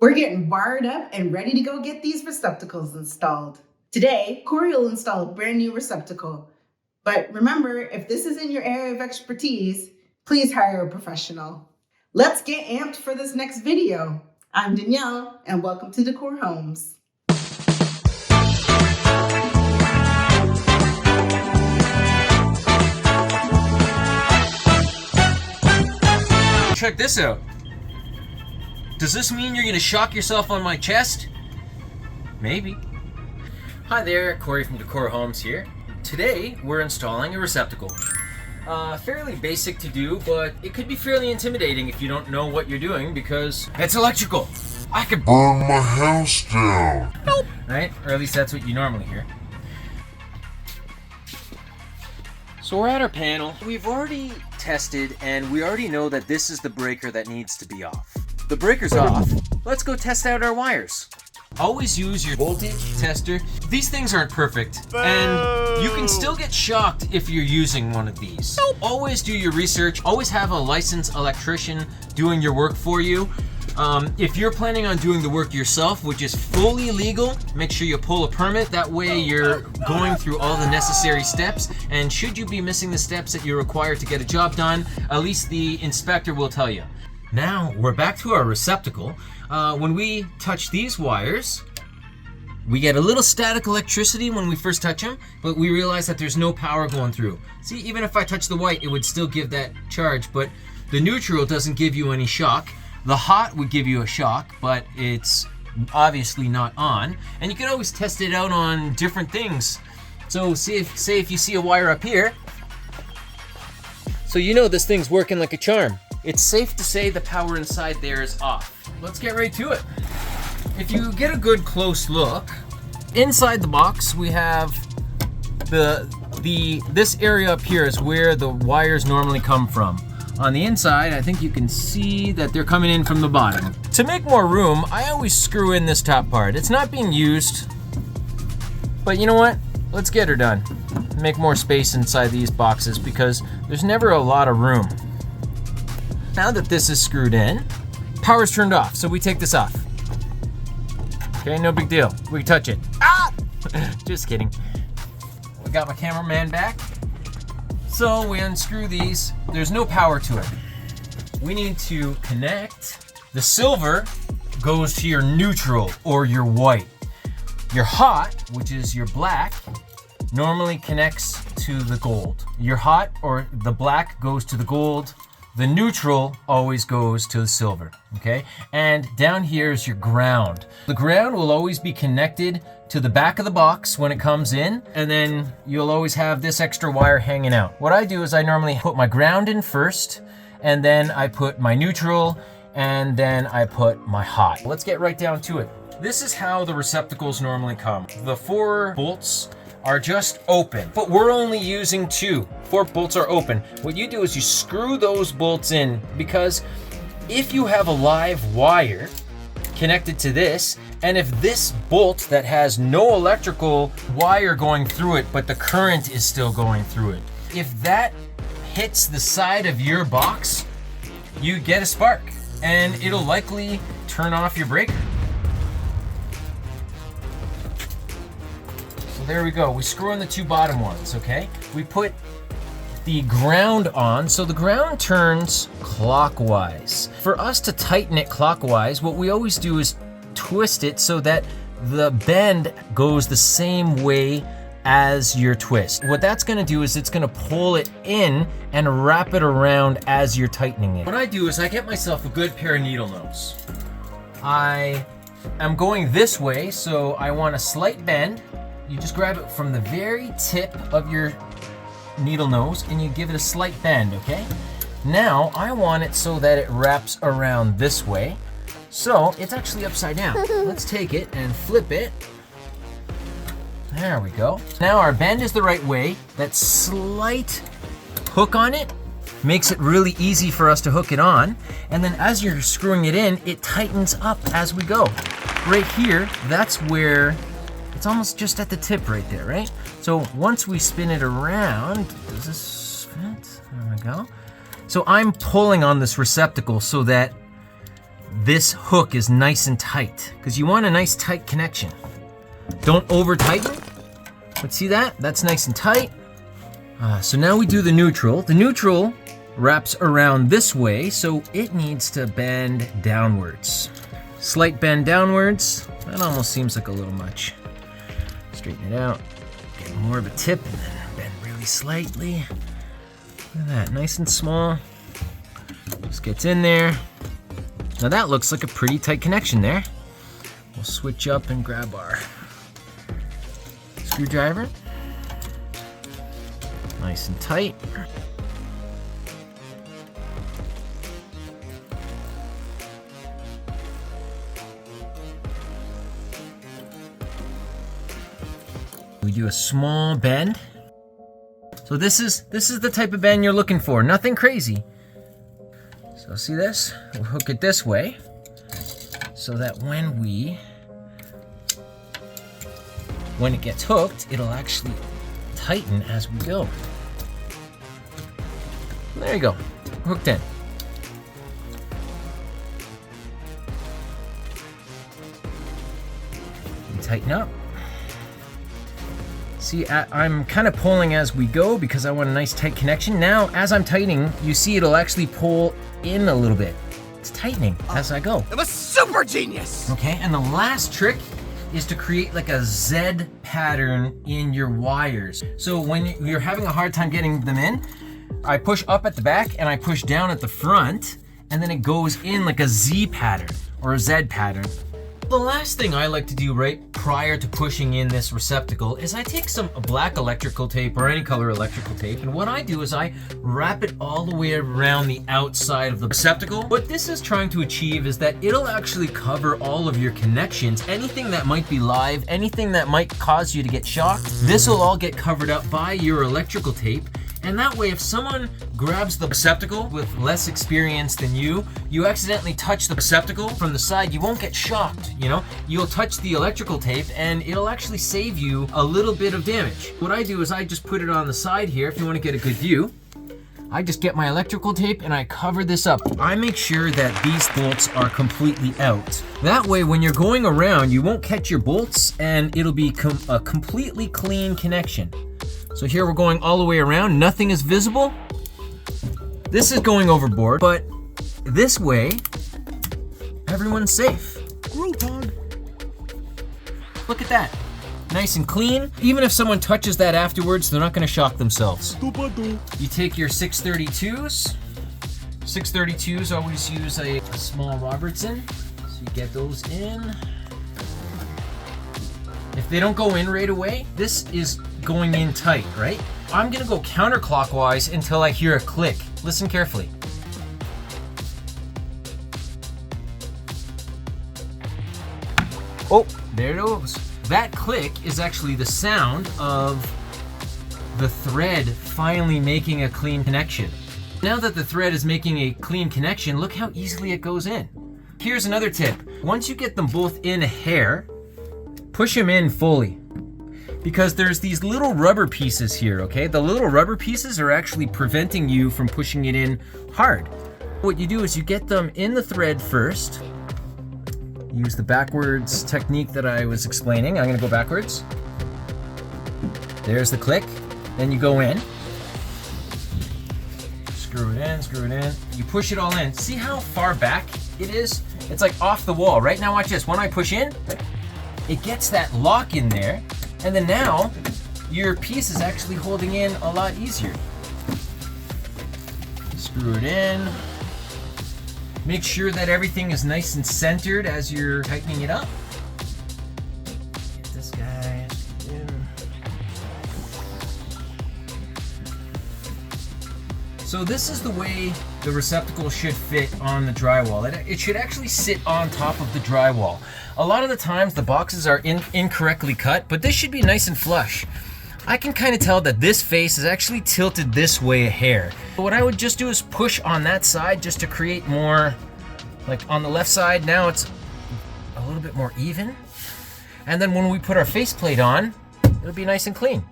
We're getting barred up and ready to go get these receptacles installed. Today, Corey will install a brand new receptacle. But remember, if this isn't your area of expertise, please hire a professional. Let's get amped for this next video. I'm Danielle, and welcome to De-cor Homes. Check this out. Does this mean you're gonna shock yourself on my chest? Maybe. Hi there, Corey from De-cor Homes here. Today, we're installing a receptacle. Fairly basic to do, but it could be fairly intimidating if you don't know what you're doing because it's electrical. I could burn my house down. Nope. Right? Or at least that's what you normally hear. So we're at our panel. We've already tested and we already know that this is the breaker that needs to be off. The breaker's off. Let's go test out our wires. Always use your voltage tester. These things aren't perfect, and you can still get shocked if you're using one of these. Nope. Always do your research. Always have a licensed electrician doing your work for you. If you're planning on doing the work yourself, which is fully legal, make sure you pull a permit. That way you're going through all the necessary steps, and should you be missing the steps that you're required to get a job done, at least the inspector will tell you. Now we're back to our receptacle. When we touch these wires, we get a little static electricity when we first touch them, but we realize that there's no power going through. See, even if I touch the white, it would still give that charge, but the neutral doesn't give you any shock. The hot would give you a shock, but it's obviously not on. And you can always test it out on different things. So say if you see a wire up here, so you know this thing's working like a charm. It's safe to say the power inside there is off. Let's get right to it. If you get a good close look, inside the box we have this area up here is where the wires normally come from. On the inside, I think you can see that they're coming in from the bottom. To make more room, I always screw in this top part. It's not being used, but you know what? Let's get her done. Make more space inside these boxes because there's never a lot of room. Now that this is screwed in, power's turned off, so we take this off. Okay, no big deal. We can touch it. Ah! Just kidding. We got my cameraman back. So we unscrew these. There's no power to it. We need to connect. The silver goes to your neutral or your white. Your hot, which is your black, normally connects to the gold. Your hot or the black goes to the gold. The neutral always goes to the silver, okay? And down here is your ground. The ground will always be connected to the back of the box when it comes in, and then you'll always have this extra wire hanging out. What I do is I normally put my ground in first, and then I put my neutral, and then I put my hot. Let's get right down to it. This is how the receptacles normally come. The 4 bolts are just open, but we're only using 2. 4 bolts are open. What you do is you screw those bolts in, because if you have a live wire connected to this, and if this bolt that has no electrical wire going through it, but the current is still going through it, if that hits the side of your box, you get a spark, and it'll likely turn off your breaker. There we go. We screw in the 2 bottom ones, okay? We put the ground on, so the ground turns clockwise. For us to tighten it clockwise, what we always do is twist it so that the bend goes the same way as your twist. What that's gonna do is it's gonna pull it in and wrap it around as you're tightening it. What I do is I get myself a good pair of needle nose. I am going this way, so I want a slight bend. You just grab it from the very tip of your needle nose and you give it a slight bend, okay? Now, I want it so that it wraps around this way. So, it's actually upside down. Let's take it and flip it. There we go. Now our bend is the right way. That slight hook on it makes it really easy for us to hook it on. And then as you're screwing it in, it tightens up as we go. Right here, that's where it's almost just at the tip right there, right? So once we spin it around, does this fit? There we go. So I'm pulling on this receptacle so that this hook is nice and tight, because you want a nice tight connection. Don't over tighten. But see that? That's nice and tight. So now we do the neutral. The neutral wraps around this way, so it needs to bend downwards. Slight bend downwards. That almost seems like a little much. Straighten it out. Get more of a tip and then bend really slightly. Look at that, nice and small. Just gets in there. Now that looks like a pretty tight connection there. We'll switch up and grab our screwdriver. Nice and tight. We do a small bend. So this is the type of bend you're looking for, nothing crazy. So see this? We'll hook it this way so that when it gets hooked, it'll actually tighten as we go. There you go, hooked in. And tighten up. See, I'm kind of pulling as we go because I want a nice tight connection. Now, as I'm tightening, you see it'll actually pull in a little bit. It's tightening as I go. I'm a super genius! Okay, and the last trick is to create like a Z pattern in your wires. So when you're having a hard time getting them in, I push up at the back and I push down at the front, and then it goes in like a Z pattern or a Z pattern. The last thing I like to do right prior to pushing in this receptacle is I take some black electrical tape or any color electrical tape, and what I do is I wrap it all the way around the outside of the receptacle. What this is trying to achieve is that it'll actually cover all of your connections, anything that might be live, anything that might cause you to get shocked. This will all get covered up by your electrical tape. And that way, if someone grabs the receptacle with less experience than you accidentally touch the receptacle from the side, you won't get shocked, you know? You'll touch the electrical tape and it'll actually save you a little bit of damage. What I do is I just put it on the side here if you want to get a good view. I just get my electrical tape and I cover this up. I make sure that these bolts are completely out. That way, when you're going around, you won't catch your bolts and it'll be a completely clean connection. So here we're going all the way around, nothing is visible. This is going overboard, but this way, everyone's safe. Look at that, nice and clean. Even if someone touches that afterwards, they're not gonna shock themselves. You take your 632s. 632s always use a small Robertson, so you get those in. If they don't go in right away, this is going in tight, right? I'm gonna go counterclockwise until I hear a click. Listen carefully. Oh, there it goes. That click is actually the sound of the thread finally making a clean connection. Now that the thread is making a clean connection, look how easily it goes in. Here's another tip. Once you get them both in a hair, push them in fully. Because there's these little rubber pieces here, okay? The little rubber pieces are actually preventing you from pushing it in hard. What you do is you get them in the thread first. Use the backwards technique that I was explaining. I'm gonna go backwards. There's the click. Then you go in. Screw it in, screw it in. You push it all in. See how far back it is? It's like off the wall. Right now, watch this. When I push in, it gets that lock in there. And then now, your piece is actually holding in a lot easier. Screw it in. Make sure that everything is nice and centered as you're tightening it up. Get this guy in. So this is the way the receptacle should fit on the drywall. It should actually sit on top of the drywall. A lot of the times the boxes are incorrectly cut, but this should be nice and flush. I can kind of tell that this face is actually tilted this way a hair. What I would just do is push on that side just to create more, like on the left side, now it's a little bit more even. And then when we put our faceplate on, it'll be nice and clean.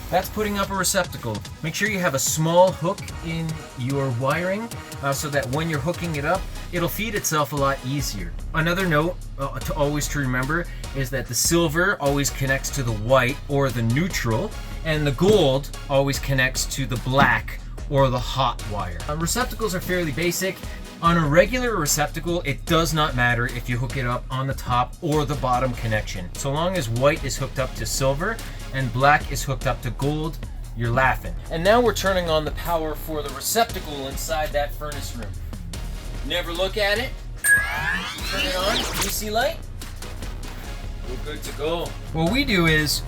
That's putting up a receptacle. Make sure you have a small hook in your wiring so that when you're hooking it up, it'll feed itself a lot easier. Another note to remember is that the silver always connects to the white or the neutral, and the gold always connects to the black or the hot wire. Receptacles are fairly basic. On a regular receptacle, it does not matter if you hook it up on the top or the bottom connection. So long as white is hooked up to silver and black is hooked up to gold, you're laughing. And now we're turning on the power for the receptacle inside that furnace room. Never look at it. Turn it on, DC light. We're good to go. What we do is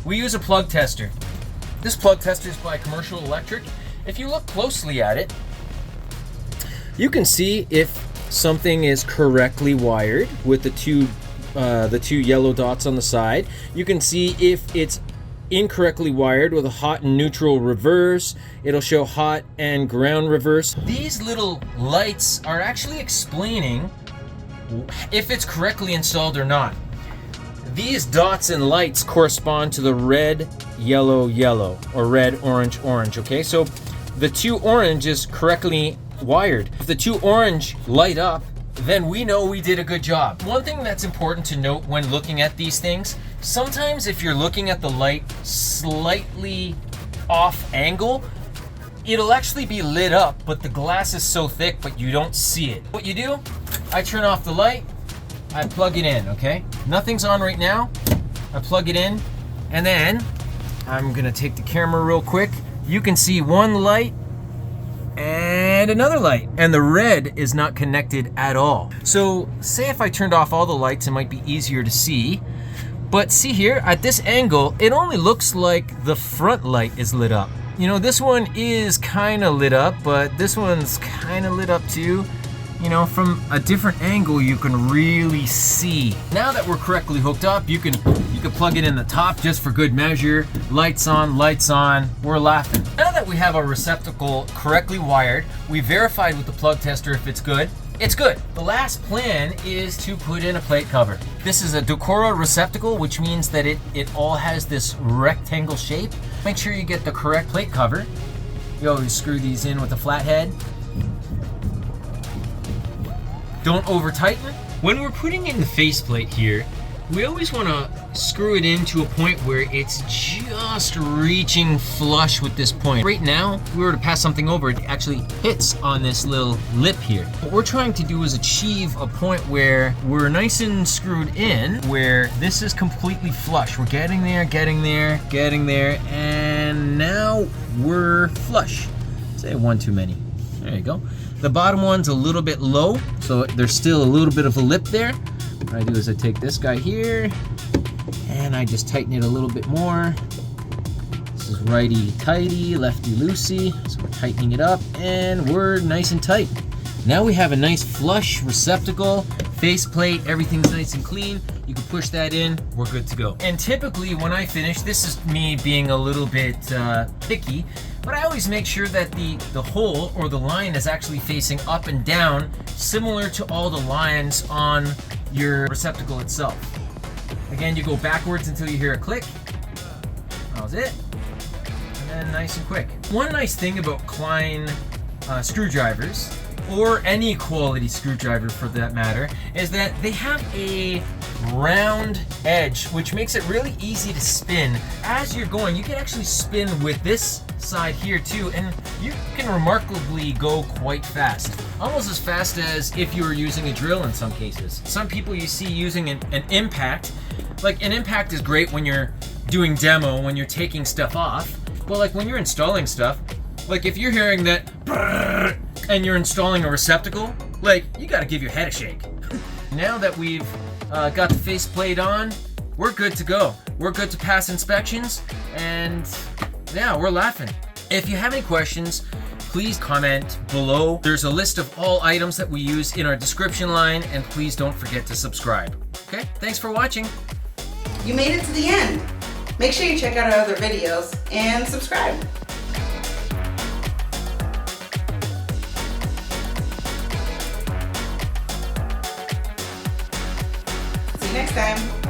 we use a plug tester. This plug tester is by Commercial Electric. If you look closely at it, you can see if something is correctly wired with the two yellow dots on the side. You can see if it's incorrectly wired with a hot and neutral reverse. It'll show hot and ground reverse. These little lights are actually explaining if it's correctly installed or not. These dots and lights correspond to the red, yellow, yellow, or red, orange, orange, okay? So the two orange is correctly wired. If the two orange light up, then we know we did a good job. One thing that's important to note when looking at these things, sometimes if you're looking at the light slightly off angle, it'll actually be lit up, but the glass is so thick, but you don't see it. What you do, I turn off the light, I plug it in, okay? Nothing's on right now. I plug it in, and then I'm gonna take the camera real quick. You can see one light and another light, and the red is not connected at all. So say if I turned off all the lights, it might be easier to see. But see here, at this angle, it only looks like the front light is lit up. You know, this one is kind of lit up, but this one's kind of lit up too. You know, from a different angle, you can really see. Now that we're correctly hooked up, you can plug it in the top just for good measure. Lights on, we're laughing. Now that we have our receptacle correctly wired, we verified with the plug tester if it's good. It's good. The last plan is to put in a plate cover. This is a De-cor receptacle, which means that it all has this rectangle shape. Make sure you get the correct plate cover. You always screw these in with a flat head. Don't over tighten. When we're putting in the faceplate here, we always want to screw it in to a point where it's just reaching flush with this point. Right now, if we were to pass something over, it actually hits on this little lip here. What we're trying to do is achieve a point where we're nice and screwed in, where this is completely flush. We're getting there, and now we're flush. Say one too many. There you go. The bottom one's a little bit low, so there's still a little bit of a lip there. What I do is I take this guy here and I just tighten it a little bit more. This is righty tighty, lefty loosey. So we're tightening it up and we're nice and tight. Now we have a nice flush receptacle, faceplate, everything's nice and clean. You can push that in, we're good to go. And typically when I finish, this is me being a little bit picky, but I always make sure that the hole or the line is actually facing up and down, similar to all the lines on your receptacle itself. Again, you go backwards until you hear a click. That was it. And then nice and quick. One nice thing about Klein screwdrivers, or any quality screwdriver for that matter, is that they have a round edge, which makes it really easy to spin. As you're going, you can actually spin with this side here too, and you can remarkably go quite fast. Almost as fast as if you were using a drill in some cases. Some people you see using an impact. Like an impact is great when you're doing demo, when you're taking stuff off. But like when you're installing stuff, like if you're hearing that and you're installing a receptacle, like you gotta give your head a shake. Now that we've got the faceplate on, we're good to go. We're good to pass inspections, and yeah, we're laughing. If you have any questions, please comment below. There's a list of all items that we use in our description line, and please don't forget to subscribe. Okay, thanks for watching. You made it to the end. Make sure you check out our other videos and subscribe. See you next time.